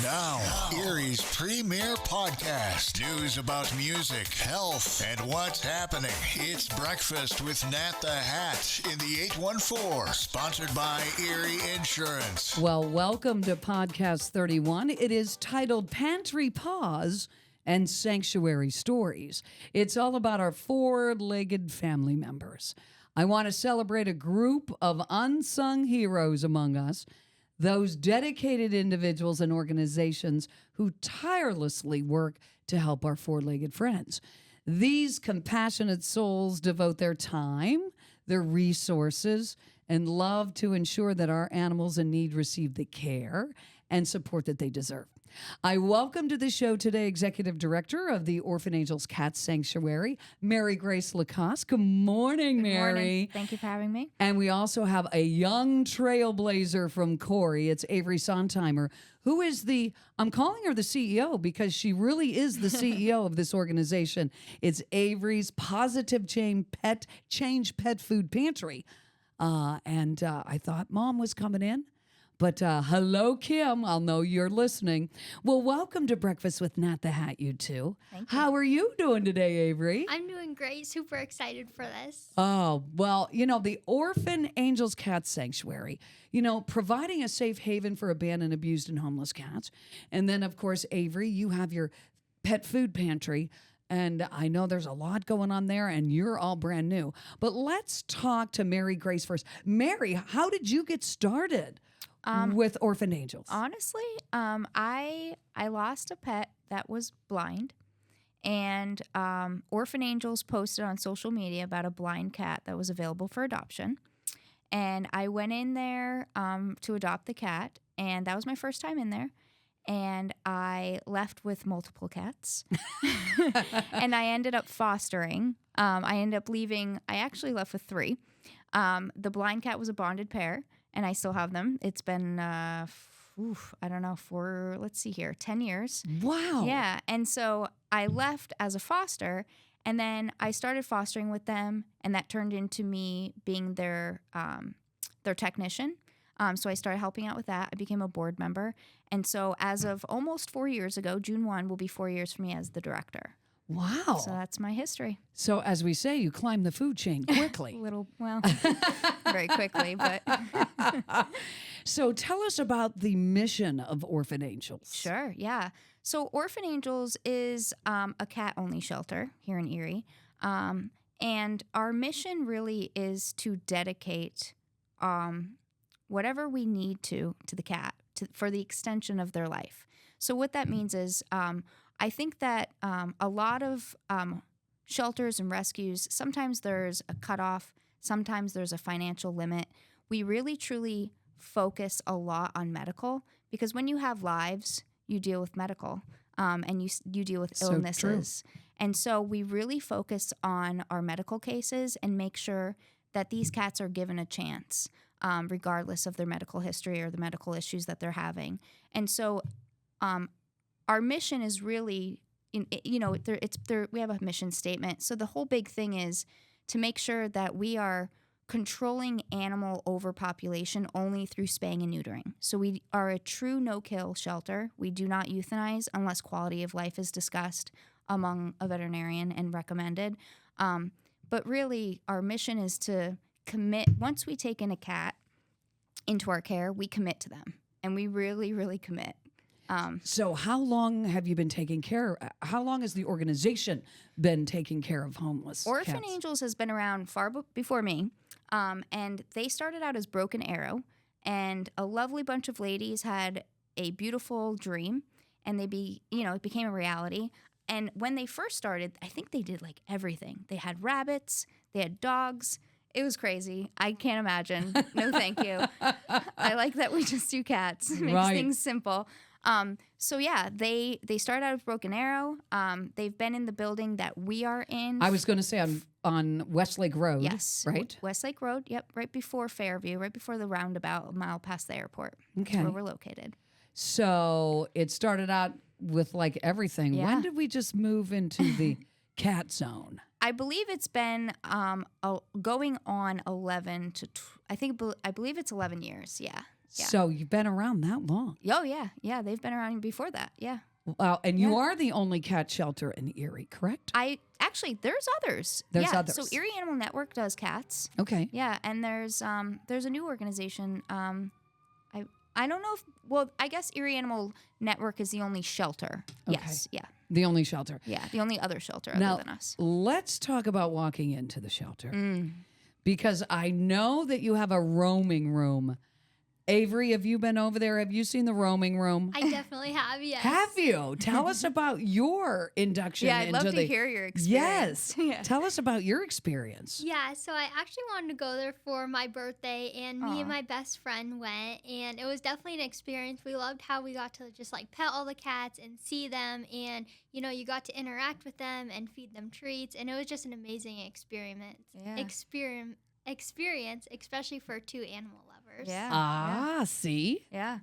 Now, Erie's premier podcast. News about music, health, and what's happening. It's Breakfast with Nat the Hat in the 814, sponsored by Erie Insurance. Well, welcome to Podcast 31. It is titled Pantry, Paws, and Sanctuary Stories. It's all about our four-legged family members. I want to celebrate a group of unsung heroes among us, those dedicated individuals and organizations who tirelessly work to help our four-legged friends. These compassionate souls devote their time, their resources, and love to ensure that our animals in need receive the care and support that they deserve. I welcome to the show today Executive Director of the Orphan Angels Cat Sanctuary, Mary Grace Lacoste. Good morning, Mary. Good morning. Thank you for having me. And we also have a young trailblazer from Corey. It's Avery Sontheimer, who is I'm calling her the CEO because she really is the CEO of this organization. It's Avery's Positive Change Pet Food Pantry. And I thought Mom was coming in. But hello, Kim. I'll know you're listening. Well, welcome to Breakfast with Nat the Hat, you two. Thank you. How are you doing today, Avery? I'm doing great. Super excited for this. Oh, well, the Orphan Angels Cat Sanctuary, providing a safe haven for abandoned, abused, and homeless cats. And then, of course, Avery, you have your pet food pantry. And I know there's a lot going on there, and you're all brand new. But let's talk to Mary Grace first. Mary, how did you get started with Orphan Angels? Honestly, I lost a pet that was blind, and Orphan Angels posted on social media about a blind cat that was available for adoption. And I went in there to adopt the cat, and that was my first time in there. And I left with multiple cats, and I ended up fostering. I ended up leaving. I actually left with 3. The blind cat was a bonded pair, and I still have them. It's been, I don't know, 10 years. Wow. Yeah. And so I left as a foster, and then I started fostering with them, and that turned into me being their technician. So I started helping out with that. I became a board member. And so as of almost 4 years ago, June 1 will be 4 years for me as the director. Wow. So that's my history. So as we say, you climbed the food chain quickly. Very quickly, but. So tell us about the mission of Orphan Angels. Sure, yeah. So Orphan Angels is a cat-only shelter here in Erie. And our mission really is to dedicate whatever we need to the cat for the extension of their life. So what that means is I think that a lot of shelters and rescues, sometimes there's a cutoff, sometimes there's a financial limit. We really, truly focus a lot on medical because when you have lives, you deal with medical and you deal with illnesses. True. And so we really focus on our medical cases and make sure that these cats are given a chance. Regardless of their medical history or the medical issues that they're having. And so our mission is really, we have a mission statement. So the whole big thing is to make sure that we are controlling animal overpopulation only through spaying and neutering. So we are a true no-kill shelter. We do not euthanize unless quality of life is discussed among a veterinarian and recommended. But really, our mission is to commit. Once we take in a cat into our care, we commit to them, and we really, really commit. So how long have you been taking care? How long has the organization been taking care of homeless Orphan cats? Angels has been around far before me, and they started out as Broken Arrow, and a lovely bunch of ladies had a beautiful dream, and it became a reality. And when they first started, I think they did like everything. They had rabbits, they had dogs. It was crazy. I can't imagine. No, thank you. I like that we just do cats. It makes things simple. So yeah, they started out with Broken Arrow. They've been in the building that we are in. I was going to say on Westlake Road. Yes. Right? Westlake Road, yep, right before Fairview, right before the roundabout, a mile past the airport. Okay. That's where we're located. So it started out with like everything. Yeah. When did we just move into the cat zone? I believe it's been going on 11 to I believe it's 11 years. Yeah. Yeah. So you've been around that long. Oh, yeah. Yeah, they've been around before that. Yeah. Wow. And you are the only cat shelter in Erie, correct? There's others. There's yeah. others. So Erie Animal Network does cats. Okay. Yeah, and there's a new organization. I don't know if I guess Erie Animal Network is the only shelter. Okay. Yes. Yeah. The only shelter. Yeah. The only other shelter Now, other than us. let's talk about walking into the shelter. Mm. Because I know that you have a roaming room. Avery, have you been over there? Have you seen the roaming room? I definitely have, yes. Have you? Tell us about your induction Yeah, I'd into love to hear your experience. Yes. Yeah. Tell us about your experience. Yeah, so I actually wanted to go there for my birthday, and me and Aw. my best friend went, and it was definitely an experience. We loved how we got to just like pet all the cats and see them, and you got to interact with them and feed them treats, and it was just an amazing experiment. Yeah. Experience, especially for two animal lovers. Yeah. See? Yeah.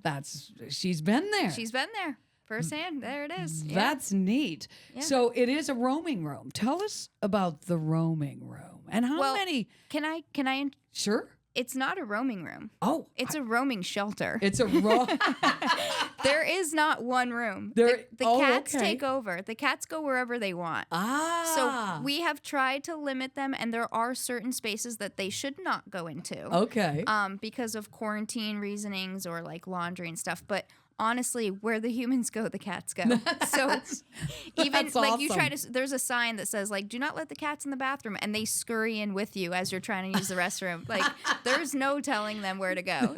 She's been there. She's been there firsthand. There it is. Yeah. That's neat. Yeah. So it is a roaming room. Tell us about the roaming room and how many. Can I? Sure. It's not a roaming room. Oh, It's a roaming shelter. it's a room. There is not one room. There- The oh, cats okay. take over. The cats go wherever they want. Ah. So we have tried to limit them, and there are certain spaces that they should not go into. Okay. Because of quarantine reasonings or like laundry and stuff. But honestly, where the humans go, the cats go. So even that's like you try awesome. to, there's a sign that says like, do not let the cats in the bathroom, and they scurry in with you as you're trying to use the restroom. Like there's no telling them where to go.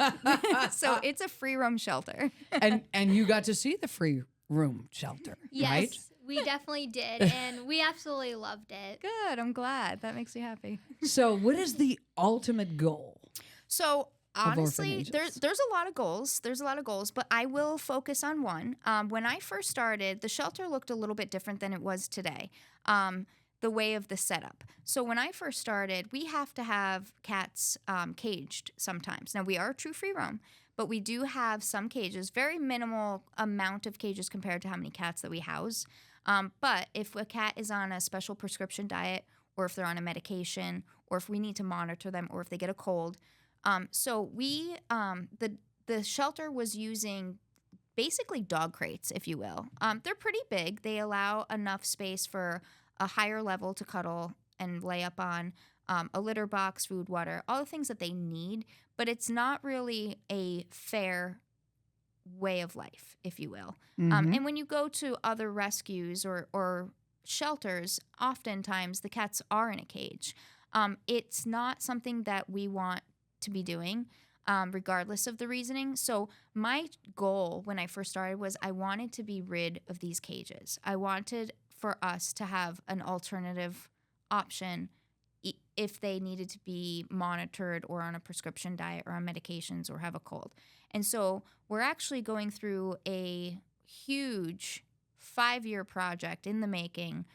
So it's a free roam shelter. and you got to see the free room shelter, Yes, right? we definitely did, and we absolutely loved it. Good. I'm glad. That makes me happy. So what is the ultimate goal? So honestly, orphanages. there's a lot of goals. There's a lot of goals, but I will focus on one. When I first started, the shelter looked a little bit different than it was today. The way of the setup. So when I first started, we have to have cats caged sometimes. Now we are a true free roam, but we do have some cages, very minimal amount of cages compared to how many cats that we house. But if a cat is on a special prescription diet, or if they're on a medication, or if we need to monitor them, or if they get a cold, so we, the shelter was using basically dog crates, if you will. They're pretty big. They allow enough space for a higher level to cuddle and lay up on, a litter box, food, water, all the things that they need. But it's not really a fair way of life, if you will. And when you go to other rescues or shelters, oftentimes the cats are in a cage. It's not something that we want to be doing, regardless of the reasoning. So my goal when I first started was I wanted to be rid of these cages. I wanted for us to have an alternative option if they needed to be monitored or on a prescription diet or on medications or have a cold. And so we're actually going through a huge 5-year project in the making,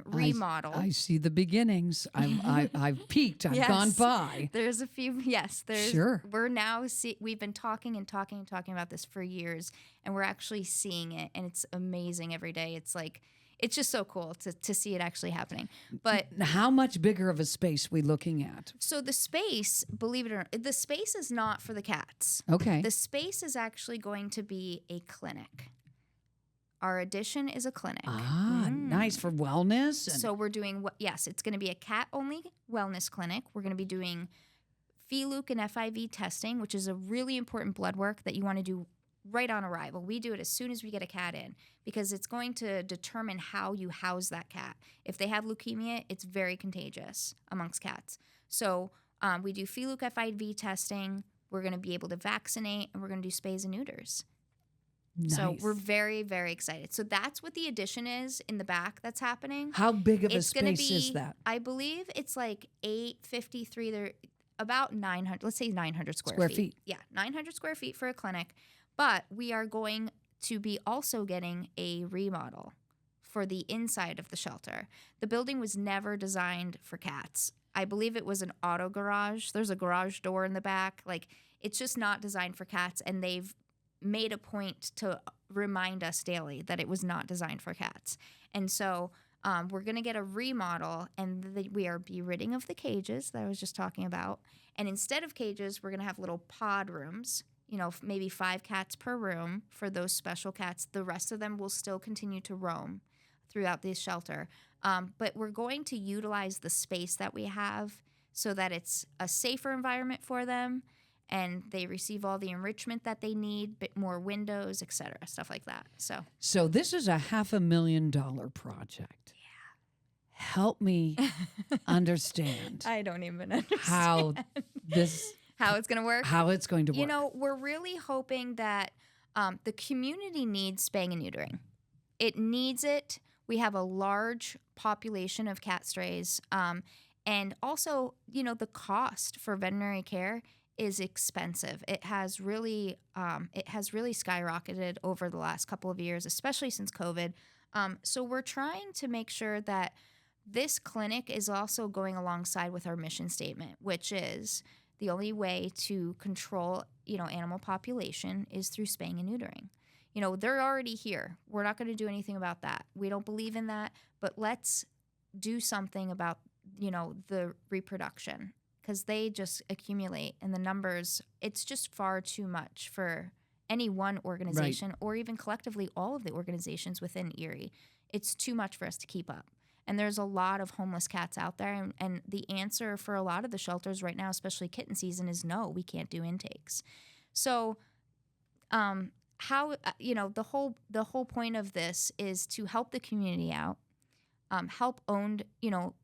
remodel. I see the beginnings. I've peaked. I've Yes. gone by. There's a few, yes. Sure. We're now, we've been talking about this for years, and we're actually seeing it, and it's amazing every day. It's like, it's just so cool to see it actually happening. But How much bigger of a space we looking at? so the space, believe it or not, the space is not for the cats. Okay. The space is actually going to be a clinic. Our addition is a clinic. Nice for wellness. And So we're doing, yes, it's going to be a cat-only wellness clinic. We're going to be doing FELUC and FIV testing, which is a really important blood work that you want to do right on arrival. We do it as soon as we get a cat in because it's going to determine how you house that cat. If they have leukemia, it's very contagious amongst cats. So we do FELUC FIV testing. We're going to be able to vaccinate, and we're going to do spays and neuters. nice. So we're very, very excited. So that's what the addition is in the back that's happening. How big of a It's going to space be, is that? I believe it's like 853. They're about 900, let's say 900 Square feet. Yeah, 900 square feet for a clinic. But we are going to be also getting a remodel for the inside of the shelter. The building was never designed for cats. I believe it was an auto garage. There's a garage door in the back. Like, it's just not designed for cats, and they've made a point to remind us daily that it was not designed for cats. And so we're going to get a remodel, and we are be ridding of the cages that I was just talking about. And instead of cages, we're going to have little pod rooms. maybe 5 cats per room for those special cats. The rest of them will still continue to roam throughout this shelter. But we're going to utilize the space that we have so that it's a safer environment for them and they receive all the enrichment that they need, bit more windows, et cetera, stuff like that. So this is a $500,000 project. Help me understand I don't even understand how it's going to work. How it's going to work. We're really hoping that the community needs spaying and neutering. It needs it. We have a large population of cat strays. And also, the cost for veterinary care is expensive. It has really skyrocketed over the last couple of years, especially since COVID. So we're trying to make sure that this clinic is also going alongside with our mission statement, which is the only way to control, animal population is through spaying and neutering. They're already here. We're not going to do anything about that. We don't believe in that, but let's do something about, the reproduction, because they just accumulate and the numbers, it's just far too much for any one organization or even collectively all of the organizations within Erie. It's too much for us to keep up. And there's a lot of homeless cats out there. And the answer for a lot of the shelters right now, especially kitten season, is no, we can't do intakes. So the whole point of this is to help the community out, help owned,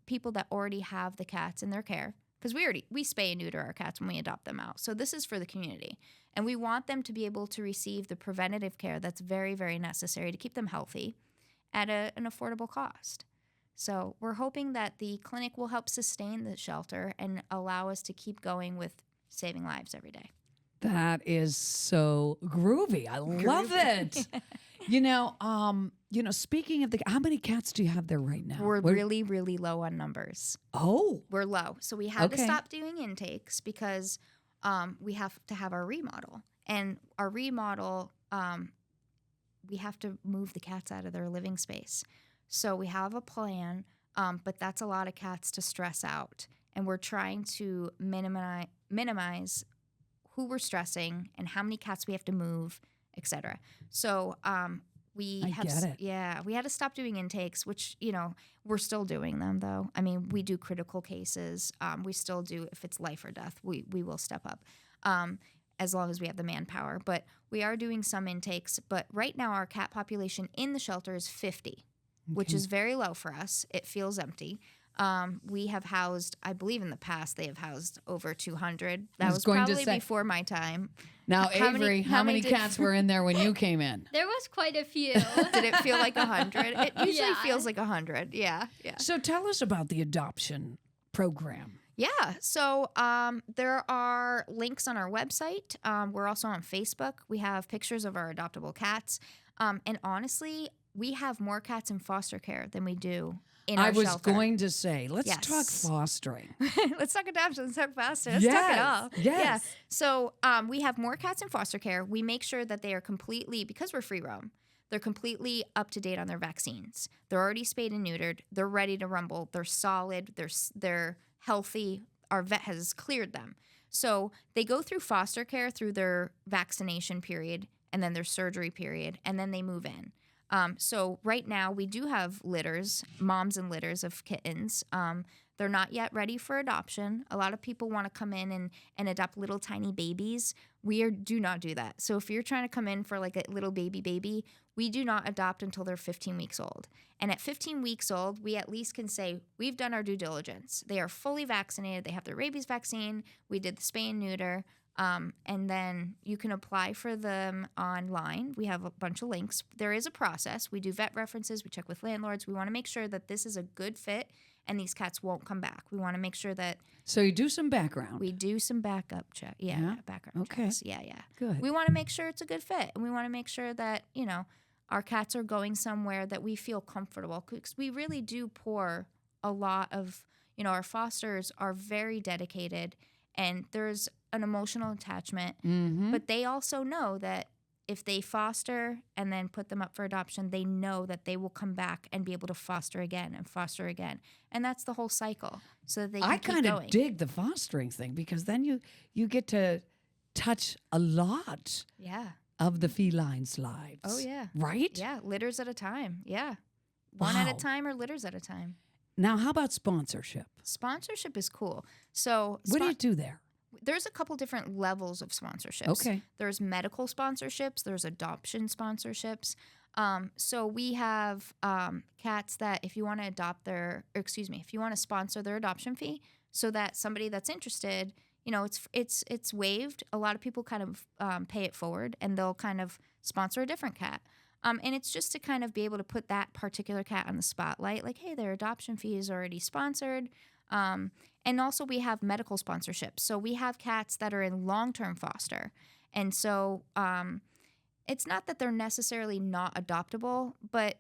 people that already have the cats in their care. Because we spay and neuter our cats when we adopt them out. So this is for the community. And we want them to be able to receive the preventative care that's very, very necessary to keep them healthy at an affordable cost. So we're hoping that the clinic will help sustain the shelter and allow us to keep going with saving lives every day. That is so groovy. I love it. Speaking of how many cats do you have there right now? We're really, really low on numbers. Oh. We're low. So we had to stop doing intakes because we have to have our remodel. And our remodel, we have to move the cats out of their living space. So we have a plan, but that's a lot of cats to stress out. And we're trying to minimize who we're stressing and how many cats we have to move, et cetera. So we had to stop doing intakes, which, we're still doing them, though. I mean, we do critical cases. We still do, if it's life or death, we will step up as long as we have the manpower. But we are doing some intakes. But right now, our cat population in the shelter is 50. Which is very low for us. It feels empty. We have housed, I believe in the past, they have housed over 200. That was probably before my time. Now, Avery, how many cats were in there when you came in? There was quite a few. Did it feel like 100? It usually feels like 100. Yeah. So tell us about the adoption program. Yeah. So there are links on our website. We're also on Facebook. We have pictures of our adoptable cats. And honestly, we have more cats in foster care than we do in our shelter. I was going to say, let's talk fostering. Let's talk adoption. Let's talk foster. Let's talk it all. Yes. Yeah. So we have more cats in foster care. We make sure that they are completely, because we're free roam, they're completely up to date on their vaccines. They're already spayed and neutered. They're ready to rumble. They're solid. They're healthy. Our vet has cleared them. So they go through foster care through their vaccination period and then their surgery period, and then they move in. So right now we do have litters, moms and litters of kittens. They're not yet ready for adoption. A lot of people want to come in and adopt little tiny babies. We do not do that. So if you're trying to come in for like a little baby, we do not adopt until they're 15 weeks old. And at 15 weeks old, we at least can say we've done our due diligence. They are fully vaccinated. They have their rabies vaccine. We did the spay and neuter. And then you can apply for them online. We have a bunch of links. There is a process. We do vet references. We check with landlords. We want to make sure that this is a good fit and these cats won't come back. We want to make sure that... So you do some background. We do some backup check. Yeah. Background checks. Yeah. Good. We want to make sure it's a good fit. And we want to make sure that, our cats are going somewhere that we feel comfortable. Because we really do pour a lot of... our fosters are very dedicated and there's an emotional attachment, but they also know that if they foster and then put them up for adoption, they know that they will come back and be able to foster again and foster again. And that's the whole cycle so that they can keep going. I kind of dig the fostering thing because then you get to touch a lot Yeah. of the felines' lives. Oh, yeah. Right? Yeah. Litters at a time. Yeah. One at Wow. a time or litters at a time. Now, how about sponsorship? Sponsorship is cool. So What do you do there? there's a couple different levels of sponsorships. Okay. There's medical sponsorships. There's adoption sponsorships. So we have cats that if you want to if you want to sponsor their adoption fee, so that somebody that's interested, it's waived. A lot of people kind of pay it forward, and they'll kind of sponsor a different cat. And it's just to kind of be able to put that particular cat on the spotlight, like, hey, their adoption fee is already sponsored. And also we have medical sponsorships. So we have cats that are in long-term foster. And so it's not that they're necessarily not adoptable, but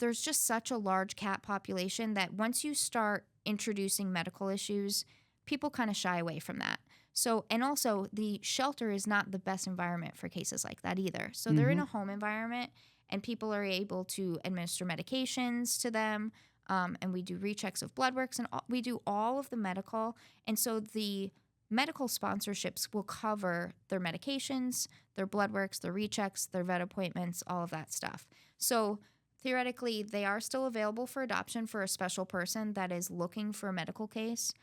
there's just such a large cat population that once you start introducing medical issues, people kind of shy away from that. So, and also the shelter is not the best environment for cases like that either. So they're in a home environment, and people are able to administer medications to them. And we do rechecks of blood works, and we do all of the medical. And so the medical sponsorships will cover their medications, their blood works, their rechecks, their vet appointments, all of that stuff. So theoretically, they are still available for adoption for a special person that is looking for a medical case.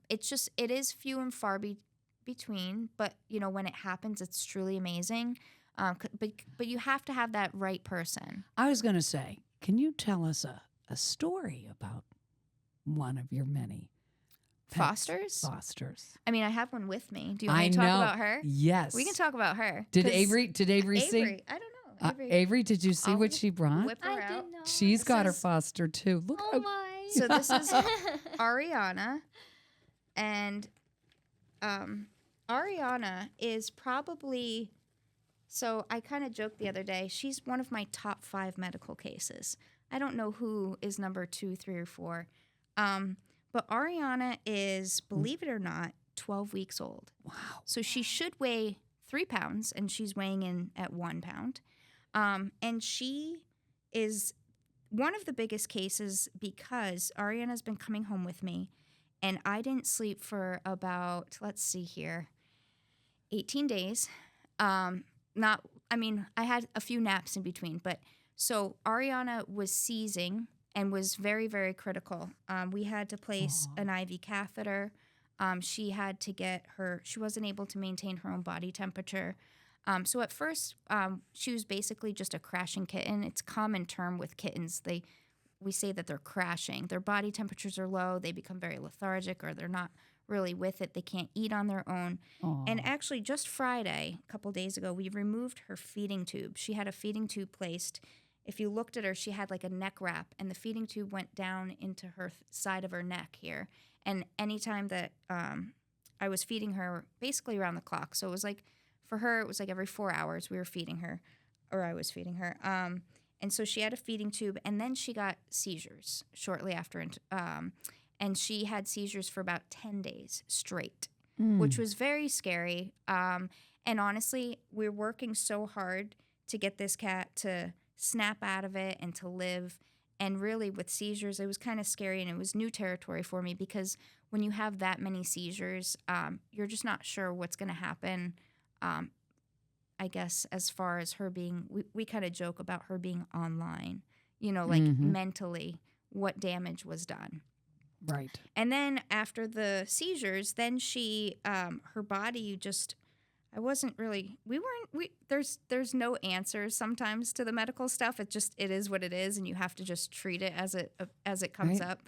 It is few and far between, but when it happens, it's truly amazing. But you have to have that right person. I was going to say, can you tell us a story about one of your many pets? Fosters. I mean, I have one with me. Do you want me to talk about her? Yes. We can talk about her. Did Avery see? I don't know. Avery, did you see what she brought? Whip her I out. did not. She's got her foster too. Look. Oh my. So this is Ariana. And Ariana is probably, so I kind of joked the other day, she's one of my top 5 medical cases. I don't know who is number 2, 3, or 4. But Ariana is, believe it or not, 12 weeks old. Wow. So she should weigh 3 pounds, and she's weighing in at 1 pound. And she is one of the biggest cases because Ariana's been coming home with me, and I didn't sleep for about, 18 days. I had a few naps in between, but so Ariana was seizing and was very, very critical. We had to place an IV catheter. She wasn't able to maintain her own body temperature. So at first, she was basically just a crashing kitten. It's a common term with kittens. We say that they're crashing. Their body temperatures are low. They become very lethargic, or they're not really with it. They can't eat on their own. Aww. And actually, just Friday, a couple days ago, we removed her feeding tube. She had a feeding tube placed. If you looked at her, she had like a neck wrap, and the feeding tube went down into her side of her neck here. And anytime that I was feeding her, basically around the clock. So it was like, for her, it was like every 4 hours we were feeding her, or I was feeding her. And so she had a feeding tube, and then she got seizures shortly after. And she had seizures for about 10 days straight, which was very scary. And honestly, we're working so hard to get this cat to snap out of it and to live. And really, with seizures, it was kind of scary, and it was new territory for me because when you have that many seizures, you're just not sure what's going to happen. I guess as far as her being, we kind of joke about her being online, mentally, what damage was done. Right. And then after the seizures, then she, her body just, there's no answers sometimes to the medical stuff. It is what it is, and you have to just treat it as it comes Right. up.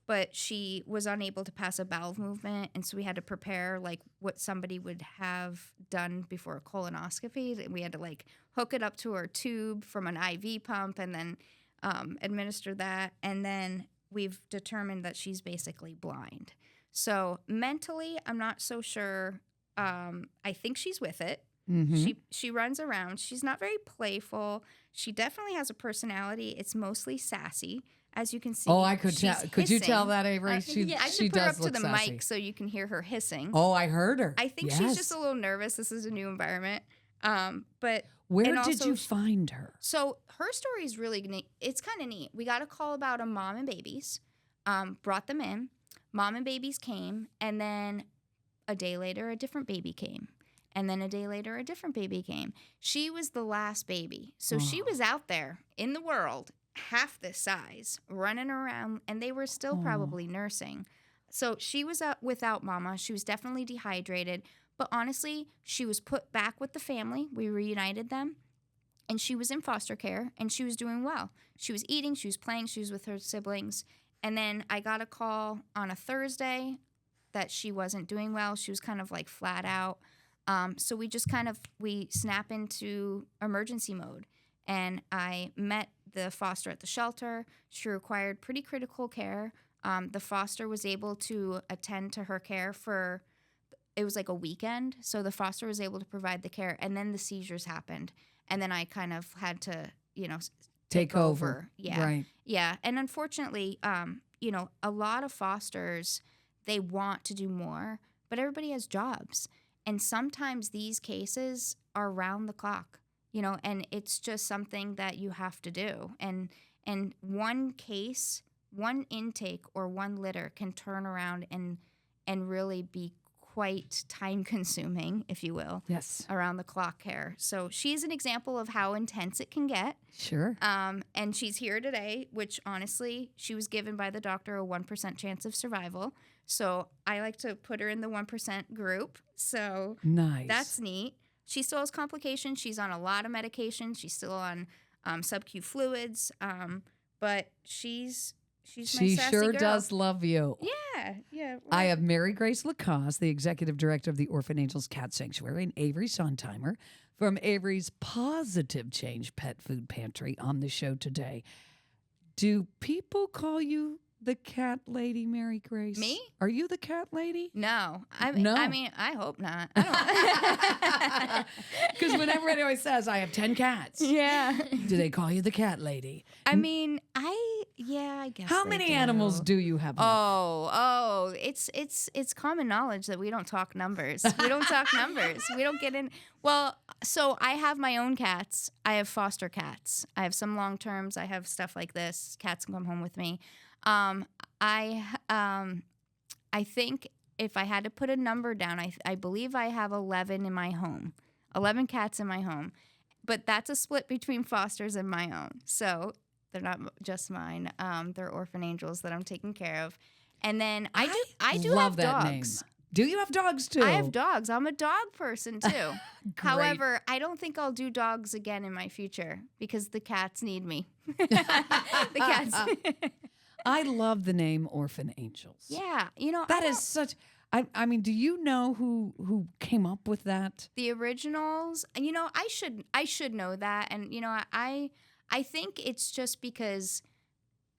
But she was unable to pass a bowel movement, and so we had to prepare like what somebody would have done before a colonoscopy. We had to like hook it up to her tube from an IV pump, and then administer that. And then we've determined that she's basically blind. So mentally, I'm not so sure. I think she's with it. Mm-hmm. She runs around. She's not very playful. She definitely has a personality. It's mostly sassy. As you can see, Oh, I could tell. she's Could you hissing. tell that, Avery? I She should put her up does to look the sassy. mic so you can hear her hissing. Oh, I heard her. I think she's just a little nervous. This is a new environment. But Where and did also you find her? So her story is really neat. It's kind of neat. We got a call about a mom and babies. Brought them in. Mom and babies came, and then a day later, a different baby came. And then a day later, a different baby came. She was the last baby. So she was out there in the world, half this size, running around, and they were still probably nursing. So she was without mama. She was definitely dehydrated. But honestly, she was put back with the family. We reunited them. And she was in foster care, and she was doing well. She was eating, she was playing, she was with her siblings. And then I got a call on a Thursday that she wasn't doing well. She was kind of like flat out. So we snap into emergency mode. And I met the foster at the shelter. She required pretty critical care. The foster was able to attend to her care it was like a weekend. So the foster was able to provide the care. And then the seizures happened. And then I kind of had to, take over. Yeah. Right. Yeah. And unfortunately, a lot of fosters, they want to do more, but everybody has jobs. And sometimes these cases are round the clock, and it's just something that you have to do. And one case, one intake or one litter can turn around and really be quite time-consuming, if you will. Yes. Around the clock care. So she's an example of how intense it can get. Sure. And she's here today, which honestly, she was given by the doctor a 1% chance of survival. So I like to put her in the 1% group. So nice. That's neat. She still has complications. She's on a lot of medication. She's still on sub-Q fluids. But she's my she sassy sure girl. Does love you. Yeah. Right. I have Mary Grace Lacoste, the executive director of the Orphan Angels Cat Sanctuary, and Avery Sontheimer from Avery's Positive Change Pet Food Pantry on the show today. Do people call you the cat lady, Mary Grace? Me? Are you the cat lady? No. No. I mean, I hope not. I Because whenever anyone says, I have 10 cats, yeah. do they call you the cat lady? I mean, I guess. How they many do. animals do you have? Oh, it's common knowledge that we don't talk numbers. We don't talk numbers. We don't get in. Well, so I have my own cats. I have foster cats. I have some long terms. I have stuff like this. Cats can come home with me. I think if I had to put a number down, I believe I have 11 in my home, 11 cats in my home, but that's a split between fosters and my own. So they're not just mine. They're orphan angels that I'm taking care of. And then I do love have that dogs. Name. Do you have dogs too? I have dogs. I'm a dog person too. Great. However, I don't think I'll do dogs again in my future because the cats need me. The cats. I love the name Orphan Angels. Yeah, that is such. I mean, do you know who came up with that? The originals. I should know that, and I think it's just because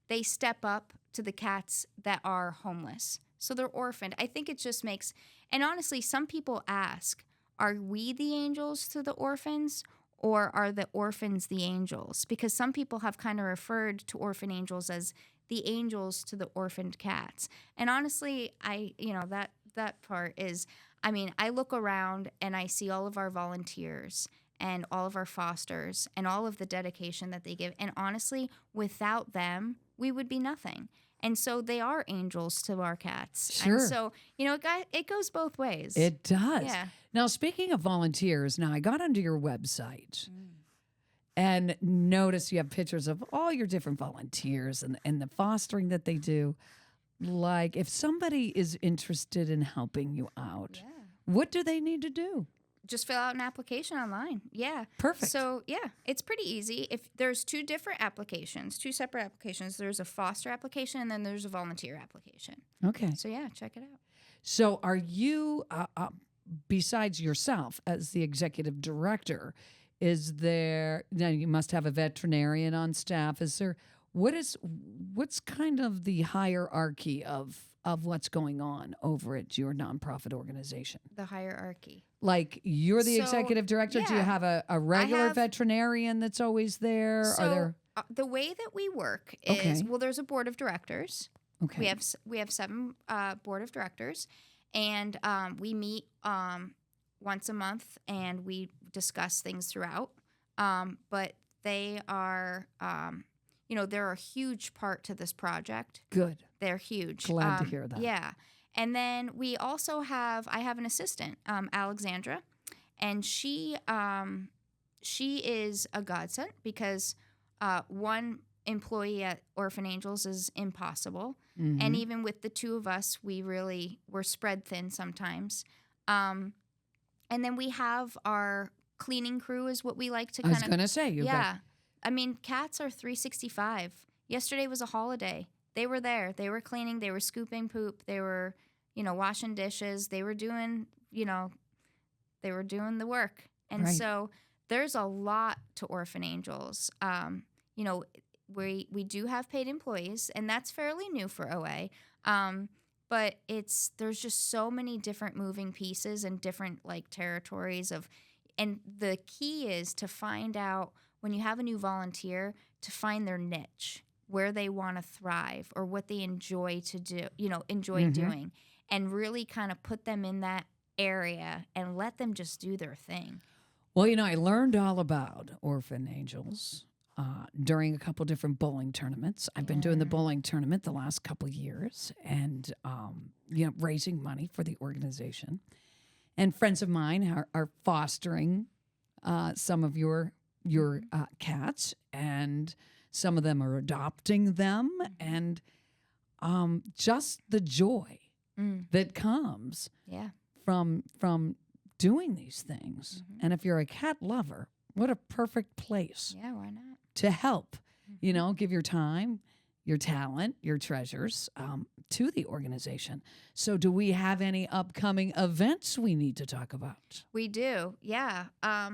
they step up to the cats that are homeless, so they're orphaned. I think it just makes. And honestly, some people ask, "Are we the angels to the orphans?" Or are the orphans the angels? Because some people have kind of referred to orphan angels as the angels to the orphaned cats. And honestly, that part is, I look around and I see all of our volunteers and all of our fosters and all of the dedication that they give. And honestly, without them, we would be nothing. And so they are angels to our cats. Sure. And so, it goes both ways. It does. Yeah. Now, speaking of volunteers, I got onto your website and noticed you have pictures of all your different volunteers and the fostering that they do. Like, if somebody is interested in helping you out, what do they need to do? Just fill out an application online. Yeah. Perfect. So, it's pretty easy. If there's two separate applications. There's a foster application and then there's a volunteer application. Okay. So, check it out. So are you, besides yourself as the executive director, is there, now you must have a veterinarian on staff. Is there, what's kind of the hierarchy of what's going on over at your nonprofit organization? The hierarchy. Like, you're the So, executive director. Do you yeah. have a regular have- veterinarian that's always there? So, Are there? The way that we work is, Okay. well, there's a board of directors. Okay. We have 7 board of directors, and we meet once a month, and we discuss things throughout. But they are, they're a huge part to this project. Good. They're huge. Glad to hear that. Yeah. And then we also I have an assistant, Alexandra, and she is a godsend because one employee at Orphan Angels is impossible. And even with the two of us, we're spread thin sometimes. And then we have our cleaning crew is what we like to kind of. I was going to say, yeah. I mean, cats are 365. Yesterday was a holiday. They were there. They were cleaning. They were scooping poop. They were, washing dishes. They were doing, they were doing the work. And Right. so there's a lot to Orphan Angels. We do have paid employees, and that's fairly new for OA. But there's just so many different moving pieces and different territories and the key is to find out when you have a new volunteer to find their niche, where they want to thrive or what they enjoy to do, doing, and really kind of put them in that area and let them just do their thing. Well, I learned all about Orphan Angels during a couple different bowling tournaments. I've been doing the bowling tournament the last couple years and, raising money for the organization. And friends of mine are fostering some of your cats, and some of them are adopting them, and just the joy that comes from doing these things. And if you're a cat lover, what a perfect place Why not? to help, give your time, your talent, your treasures to the organization. So do we have any upcoming events we need to talk about? We do, yeah.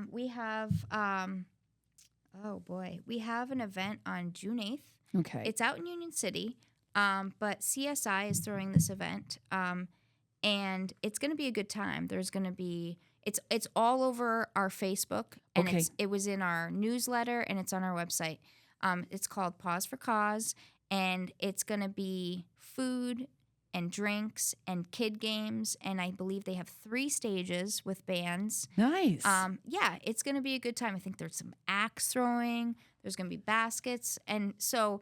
We have, we have an event on June 8th. Okay. It's out in Union City, but CSI is throwing this event, and it's going to be a good time. There's going to be, it's all over our Facebook, and Okay. it was in our newsletter, and it's on our website. It's called Paws for Cause, and it's going to be food and drinks and kid games, and I believe they have 3 stages with bands. Nice. It's going to be a good time. I think there's some axe throwing. There's going to be baskets, and so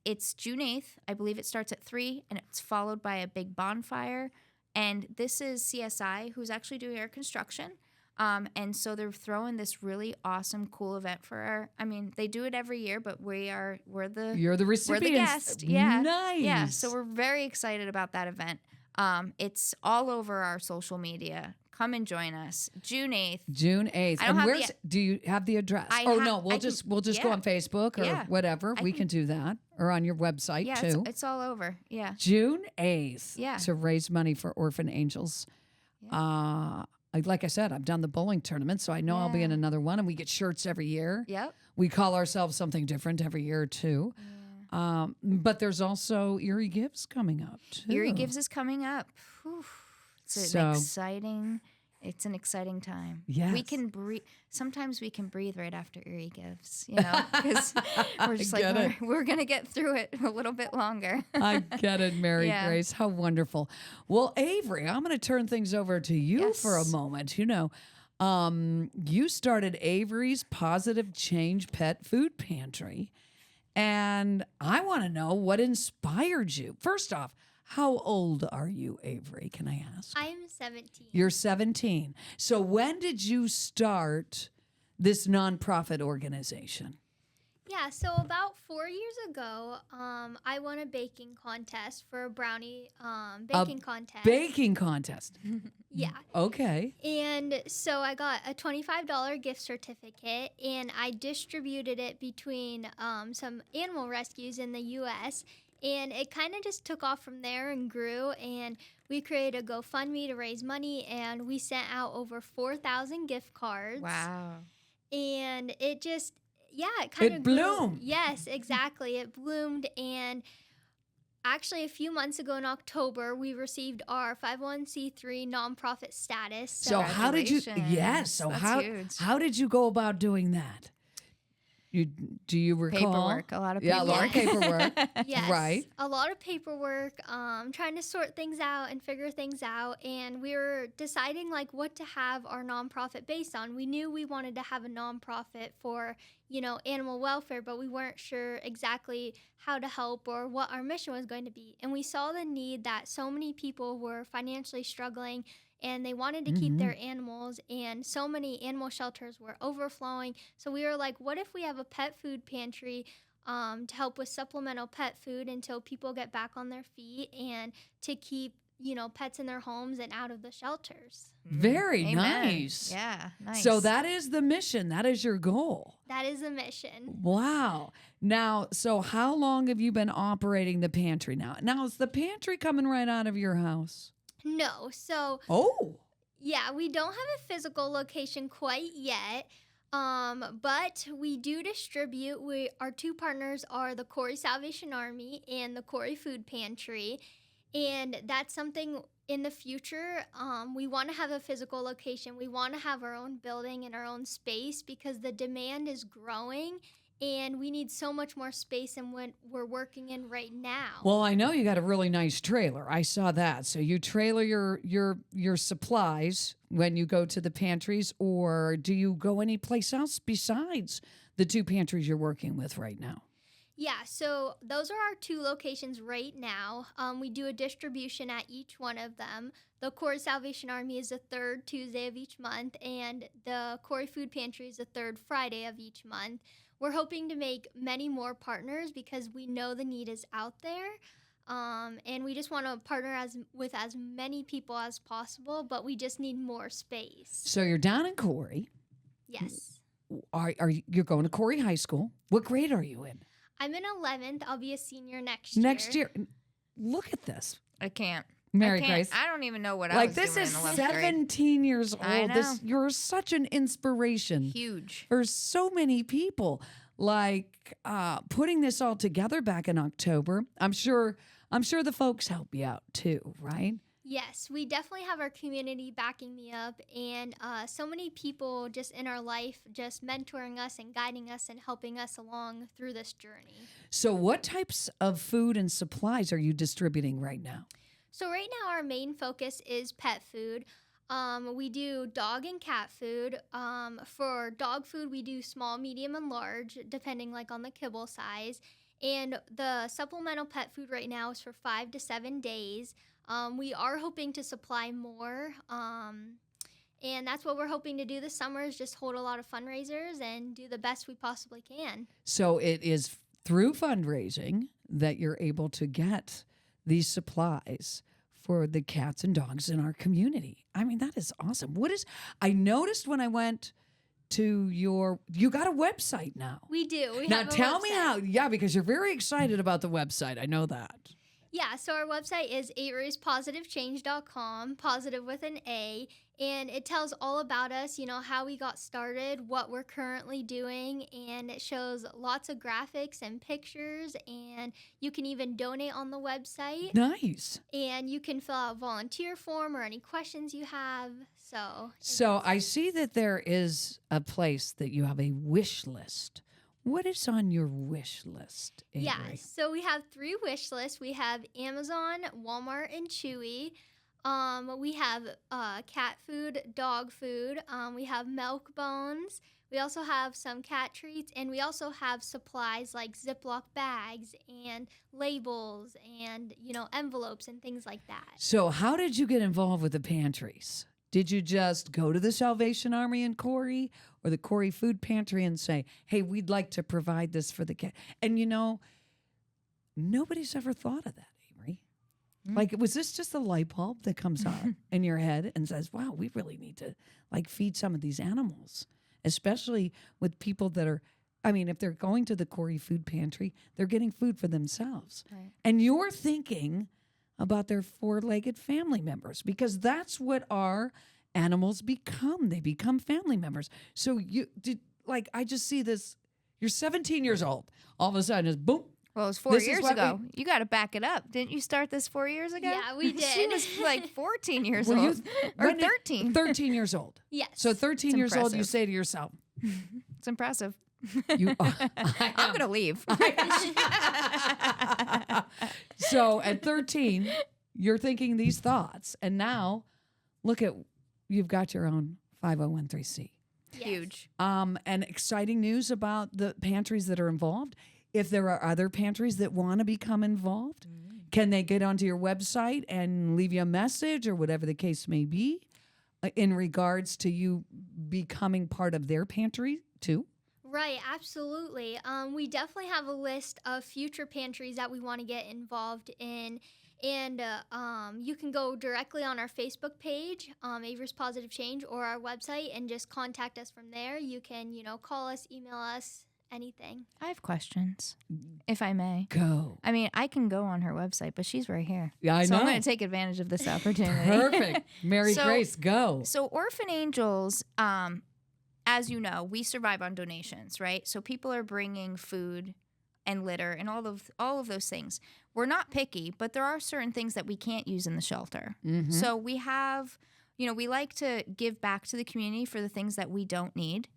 it's June 8th. I believe it starts at 3, and it's followed by a big bonfire. And this is CSI, who's actually doing our construction. And so they're throwing this really awesome, cool event for they do it every year, but you're the recipients. We're the guest. Yeah. Nice. Yeah. So we're very excited about that event. It's all over our social media. Come and join us. June 8th. June 8th. I don't And have do you have the address? We'll just go on Facebook or whatever. We can do that. Or on your website too. It's all over. Yeah. June 8th. Yeah. To raise money for Orphan Angels. Yeah. Like I said, I've done the bowling tournament, so I know I'll be in another one, and we get shirts every year. Yep. We call ourselves something different every year, too. Yeah. But there's also Erie Gives coming up, too. Erie Gives is coming up. Whew. It's an exciting time. Yes. We can breathe. Sometimes we can breathe right after Erie Gives, because we're just we're going to get through it a little bit longer. I get it, Mary Grace. How wonderful. Well, Avery, I'm going to turn things over to you for a moment. You started Avery's Positive Change Pet Food Pantry, and I want to know what inspired you. First off, how old are you, Avery? Can I ask? I'm 17. You're 17. So when did you start this nonprofit organization? Yeah, so about 4 years ago, I won a baking contest for a brownie baking contest. Baking contest. Yeah. Okay. And so I got a $25 gift certificate, and I distributed it between some animal rescues in the U.S., and it kind of just took off from there and grew, and we created a GoFundMe to raise money, and we sent out over 4,000 gift cards. Wow. And it just, it kind of bloomed. Yes, exactly. It bloomed, and actually a few months ago in October, we received our 501c3 nonprofit status. So how did you? Yes. So That's how huge. how did you go about doing that? Do you recall? Paperwork, a lot of Yeah, a lot of paperwork. Yes. Right. A lot of paperwork, trying to sort things out and figure things out. And we were deciding like what to have our nonprofit based on. We knew we wanted to have a nonprofit for, animal welfare, but we weren't sure exactly how to help or what our mission was going to be. And we saw the need that so many people were financially struggling and they wanted to keep their animals, and so many animal shelters were overflowing. So we were like, what if we have a pet food pantry to help with supplemental pet food until people get back on their feet and to keep, pets in their homes and out of the shelters. Very Amen. nice. Yeah, nice. So that is the mission. That is your goal. That is a mission. Wow. Now, so how long have you been operating the pantry now? Now, is the pantry coming right out of your house? No. So, Oh. yeah, we don't have a physical location quite yet. But we do distribute. Our two partners are the Corey Salvation Army and the Corey Food Pantry. And that's something in the future. We want to have a physical location. We want to have our own building and our own space because the demand is growing and we need so much more space than what we're working in right now. Well, I know you got a really nice trailer. I saw that. So you trailer your supplies when you go to the pantries, or do you go anyplace else besides the two pantries you're working with right now? Yeah, so those are our two locations right now. We do a distribution at each one of them. The Corey Salvation Army is the third Tuesday of each month, and the Corey Food Pantry is the third Friday of each month. We're hoping to make many more partners because we know the need is out there. And we just want to partner with as many people as possible, but we just need more space. So you're down in Corey. Yes. You're going to Corey High School. What grade are you in? I'm in 11th. I'll be a senior next year. Next year. Look at this. I can't. Mary I can't. Grace. I don't even know what I Like was this doing is in 11th grade. 17 years old. I know. You're such an inspiration Huge. for so many people. Like putting this all together back in October. I'm sure the folks help you out too, right? Yes, we definitely have our community backing me up, and so many people just in our life just mentoring us and guiding us and helping us along through this journey. So what types of food and supplies are you distributing right now? So right now our main focus is pet food. We do dog and cat food. For dog food, we do small, medium, and large, depending like on the kibble size. And the supplemental pet food right now is for 5 to 7 days. We are hoping to supply more. And that's what we're hoping to do this summer is just hold a lot of fundraisers and do the best we possibly can. So it is through fundraising that you're able to get these supplies for the cats and dogs in our community. I mean, that is awesome. I noticed when I went to you got a website now. We do. We Now have a tell me website. how, yeah, because you're very excited about the website. I know that. Yeah, so our website is 8rayspositivechange.com, positive with an A, and it tells all about us, how we got started, what we're currently doing, and it shows lots of graphics and pictures, and you can even donate on the website, Nice. and you can fill out a volunteer form or any questions you have. So I see that there is a place that you have a wish list. What is on your wish list, Avery? Yeah, so we have 3 wish lists. We have Amazon, Walmart, and Chewy. We have cat food, dog food. We have milk bones. We also have some cat treats, and we also have supplies like Ziploc bags and labels and, envelopes and things like that. So how did you get involved with the pantries? Did you just go to the Salvation Army in Corey or the Corey Food Pantry and say, hey, we'd like to provide this for the cat? And nobody's ever thought of that, Avery. Like, was this just a light bulb that comes on in your head and says, wow, we really need to feed some of these animals, especially with people that are, if they're going to the Corey Food Pantry, they're getting food for themselves. Right. And you're thinking about their 4-legged family members, because that's what our animals become. They become family members. So I just see this. You're 17 years old. All of a sudden, it's boom. Well, it was 4 This is years what ago. You got to back it up. Didn't you start this 4 years ago? Yeah, we did. She was like 14 years Were you- old. Or when did- 13. 13 years old. Yes. So 13 It's years old, you impressive. say to yourself, It's impressive. You, I'm going to leave. So at 13, you're thinking these thoughts. And now look at, you've got your own 501c. Yes. Huge. And exciting news about the pantries that are involved. If there are other pantries that want to become involved, can they get onto your website and leave you a message or whatever the case may be in regards to you becoming part of their pantry too? Right, absolutely. We definitely have a list of future pantries that we want to get involved in. And you can go directly on our Facebook page, Avery's Positive Change, or our website and just contact us from there. You can, call us, email us, anything. I have questions, if I may. Go. I mean, I can go on her website, but she's right here. Yeah, I so know. I'm going to take advantage of this opportunity. Perfect. Mary So- Grace, go. So Orphan Angels, as you know, we survive on donations, right? So people are bringing food and litter and all of those things. We're not picky, but there are certain things that we can't use in the shelter. Mhm. So we have, we like to give back to the community for the things that we don't need.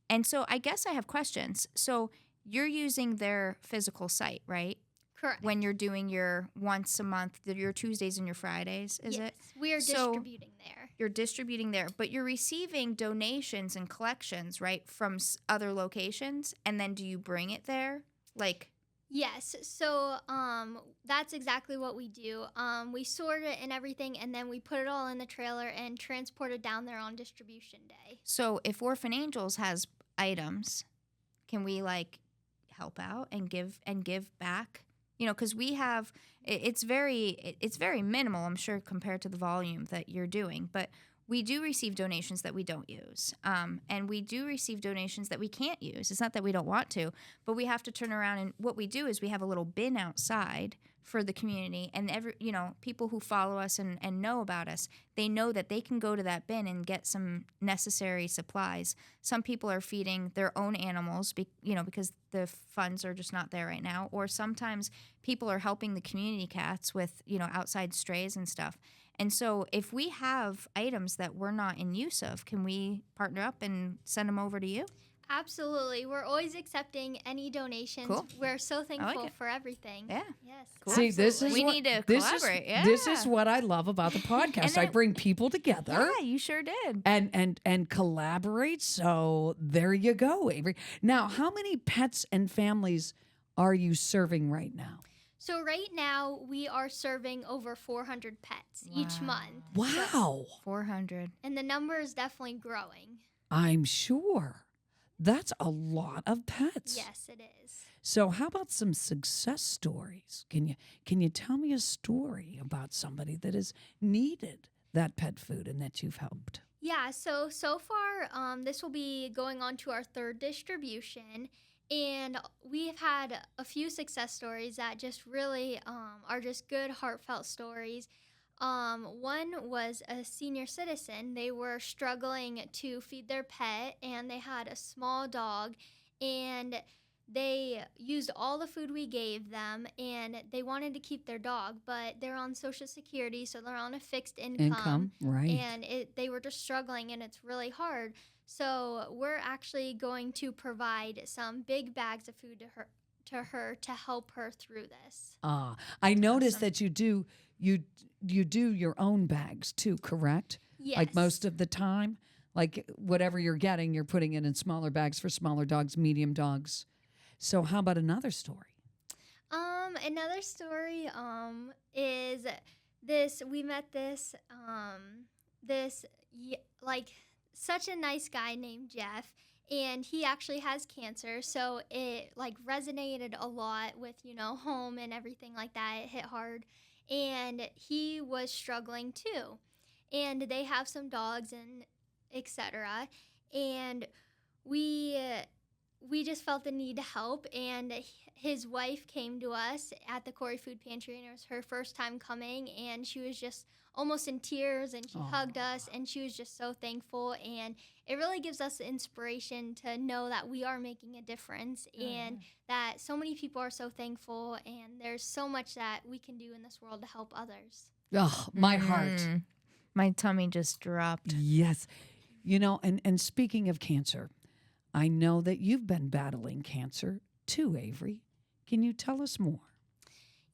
And so I guess I have questions. So you're using their physical site, right? Correct. When you're doing your once a month, your Tuesdays and your Fridays, is yes, it? we are So- distributing there. You're distributing there, but you're receiving donations and collections, right, from other locations, and then do you bring it there? Like, Yes, so that's exactly what we do. We sort it and everything, and then we put it all in the trailer and transport it down there on distribution day. so if Orphan Angels has items, can we like help out and give back? Because we have it's very minimal, I'm sure, compared to the volume that you're doing, but we do receive donations that we don't use, and we do receive donations that we can't use. It's not that we don't want to, but we have to turn around, and what we do is we have a little bin outside for the community, and people who follow us and know about us, they know that they can go to that bin and get some necessary supplies. Some people are feeding their own animals, because the funds are just not there right now, or sometimes people are helping the community cats with outside strays and stuff. And so if we have items that we're not in use of, can we partner up and send them over to you? Absolutely. We're always accepting any donations. Cool. We're so thankful it. for everything. Yeah. Yes. Cool. See, this is We what, need to this collaborate, This yeah. is what I love about the podcast. I then- bring people together. Yeah, you sure did. And collaborate. So there you go, Avery. Now, how many pets and families are you serving right now? So right now we are serving over 400 pets each Wow. month. Wow. 400. And the number is definitely growing. I'm sure. That's a lot of pets. Yes, it is. So how about some success stories? Can you tell me a story about somebody that has needed that pet food and that you've helped? Yeah, so far this will be going on to our third distribution. And we've had a few success stories that just really are just good, heartfelt stories. One was a senior citizen. They were struggling to feed their pet, and they had a small dog, and they used all the food we gave them, and they wanted to keep their dog, but they're on Social Security, so they're on a fixed income. Right. And they were just struggling, and it's really hard. So we're actually going to provide some big bags of food to her to help her through this. I noticed that you do your own bags too, correct? Yes. Like most of the time, like whatever you're getting, you're putting it in smaller bags for smaller dogs, medium dogs. So how about another story? Another story is this. We met this such a nice guy named Jeff, and he actually has cancer, so it resonated a lot with home and everything like that. It hit hard, and he was struggling too, and they have some dogs and etc. And we just felt the need to help, and his wife came to us at the Corey Food Pantry, and it was her first time coming, and she was just almost in tears, and she hugged us, and she was just so thankful, and it really gives us the inspiration to know that we are making a difference, and that so many people are so thankful, and there's so much that we can do in this world to help others. Oh, my heart. My tummy just dropped. Yes. And speaking of cancer, I know that you've been battling cancer too, Avery. Can you tell us more?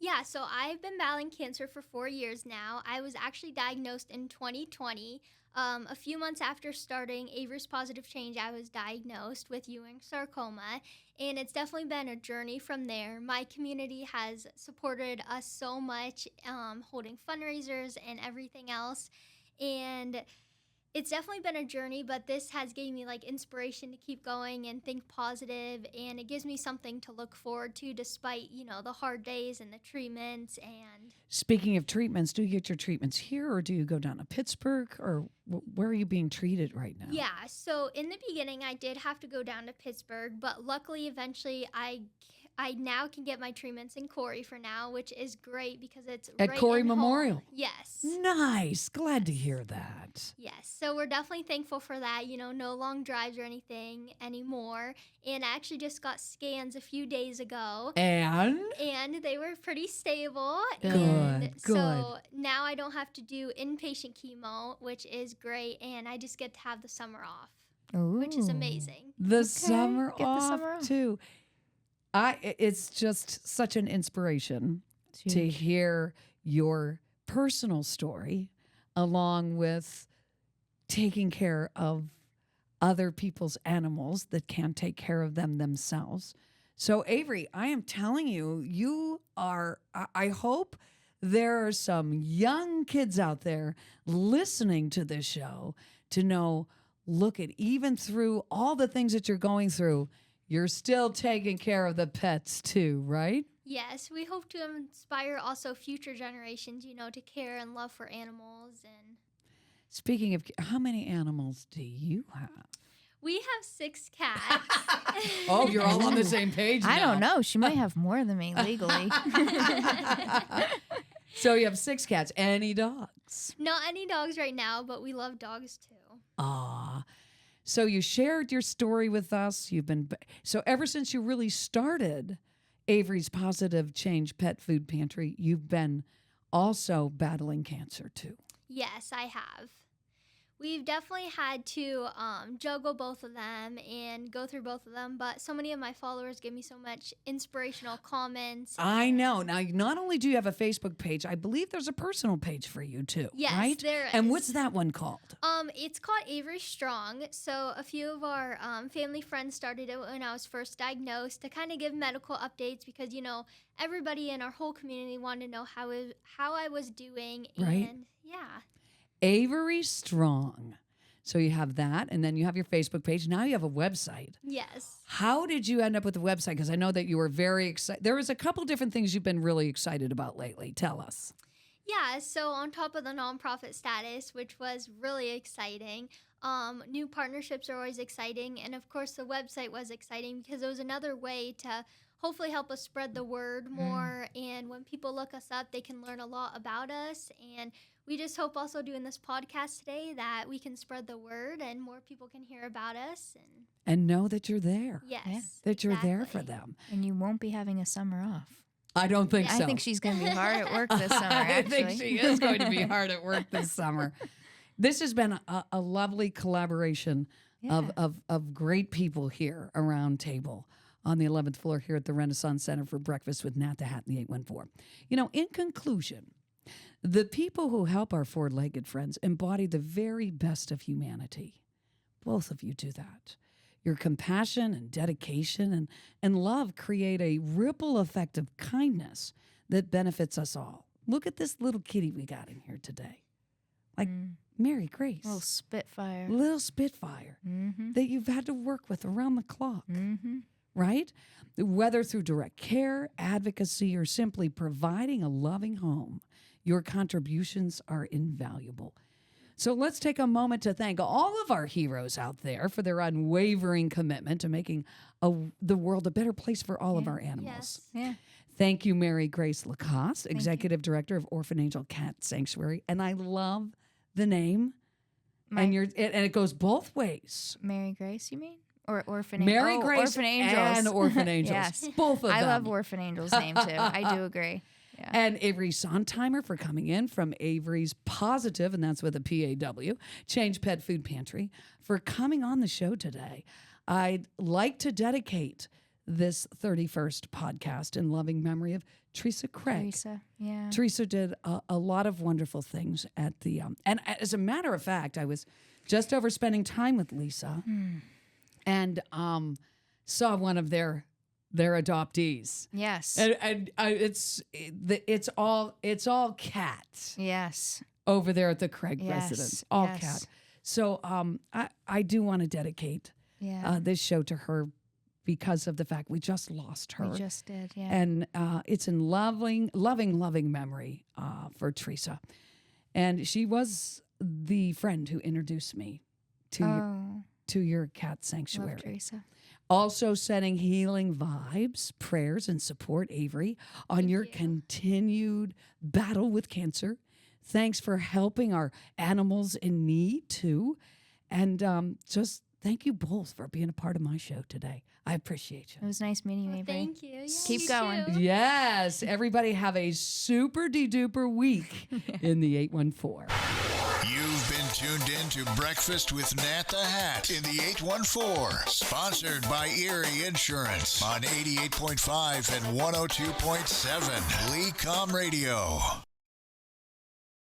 Yeah, so I've been battling cancer for 4 years now. I was actually diagnosed in 2020. A few months after starting Avery's Positive Change, I was diagnosed with Ewing sarcoma, and it's definitely been a journey from there. My community has supported us so much, holding fundraisers and everything else, and it's definitely been a journey, but this has given me like inspiration to keep going and think positive, and it gives me something to look forward to despite, the hard days and the treatments. And Speaking of treatments, do you get your treatments here or do you go down to Pittsburgh or where are you being treated right now? yeah, so in the beginning I did have to go down to Pittsburgh, but luckily eventually I now can get my treatments in Corey for now, which is great because it's At right Corey in home. Memorial? Yes. Nice. Glad to hear that. Yes, so we're definitely thankful for that. No long drives or anything anymore. And I actually just got scans a few days ago, And and they were pretty stable. Good, And good. so now I don't have to do inpatient chemo, which is great, and I just get to have the summer off, which is amazing. the summer Get the off summer off. too. It's just such an inspiration to hear your personal story along with taking care of other people's animals that can't take care of them themselves. So Avery, I am telling you, I hope there are some young kids out there listening to this show to know, look at even through all the things that you're going through, you're still taking care of the pets too, right? Yes, we hope to inspire also future generations, to care and love for animals. And Speaking of, how many animals do you have? we have 6 cats. Oh, you're all on the same page I now. don't know. She might have more than me legally. So you have 6 cats. Any dogs? Not any dogs right now, but we love dogs too. Ah. So you shared your story with us. So ever since you really started Avery's Positive Change Pet Food Pantry, you've been also battling cancer too. Yes, I have. We've definitely had to juggle both of them and go through both of them, but so many of my followers give me so much inspirational comments. I know. Now, not only do you have a Facebook page, I believe there's a personal page for you too. Yes, right? there And is. what's that one called? It's called Avery Strong. So a few of our family friends started it when I was first diagnosed to kind of give medical updates because, everybody in our whole community wanted to know how I was doing. Right. And yeah. Avery Strong. So you have that, and then you have your Facebook page. Now you have a website. Yes. How did you end up with the website? Because I know that you were very excited. There was a couple different things you've been really excited about lately. Tell us. Yeah, so on top of the nonprofit status, which was really exciting, new partnerships are always exciting. And of course, the website was exciting because it was another way to hopefully help us spread the word more. And when people look us up, they can learn a lot about us. And we just hope also doing this podcast today that we can spread the word and more people can hear about us. And know that you're there. Yes. That you're there exactly. for them. And you won't be having a summer off. I don't think so. I think she's going to be hard at work this summer, I actually. think she is going to be hard at work this summer. This has been a lovely collaboration of great people here around table on the 11th floor here at the Renaissance Center for Breakfast with Nat the Hat in the 814. In conclusion, the people who help our four-legged friends embody the very best of humanity. Both of you do that. Your compassion and dedication and love create a ripple effect of kindness that benefits us all. Look at this little kitty we got in here today. Like Mary Grace. Little Spitfire. Little Spitfire Mm-hmm. that you've had to work with around the clock. Mm-hmm. Right? Whether through direct care, advocacy, or simply providing a loving home, your contributions are invaluable. So let's take a moment to thank all of our heroes out there for their unwavering commitment to making the world a better place for all of our animals. Yes. Yeah. Thank you, Mary Grace Lacoste, Executive Director of Orphan Angel Cat Sanctuary. And I love the name. And it goes both ways. Mary Grace, you mean? Or Orphan Mary Grace Orphan Angels. and Orphan Angels. Yes. Both of them. I love Orphan Angels' name, too. I do agree. Yeah. And Avery Sontheimer for coming in from Avery's Positive, and that's with a PAW, Change Pet Food Pantry, for coming on the show today. I'd like to dedicate this 31st podcast in loving memory of Teresa Craig. Teresa, yeah. Teresa did a lot of wonderful things at the, and as a matter of fact, I was just over spending time with Lisa and saw one of their adoptees. Yes. And it's all cats Yes. over there at the Craig Yes, residence, all yes. cat. So I do want to dedicate Yeah. this show to her because of the fact we just lost her. We just did, yeah. And it's in loving memory for Teresa. And she was the friend who introduced me to your cat sanctuary. Love Teresa. Also sending healing vibes, prayers, and support, Avery, on your continued battle with cancer. Thanks for helping our animals in need, too. And just thank you both for being a part of my show today. I appreciate It you. was nice meeting you, Well, Avery. thank you. Yeah, Keep you going. too. Yes, everybody have a super de-duper week in the 814. You've been tuned in to Breakfast with Nat the Hat in the 814, sponsored by Erie Insurance on 88.5 and 102.7 LECOM Radio.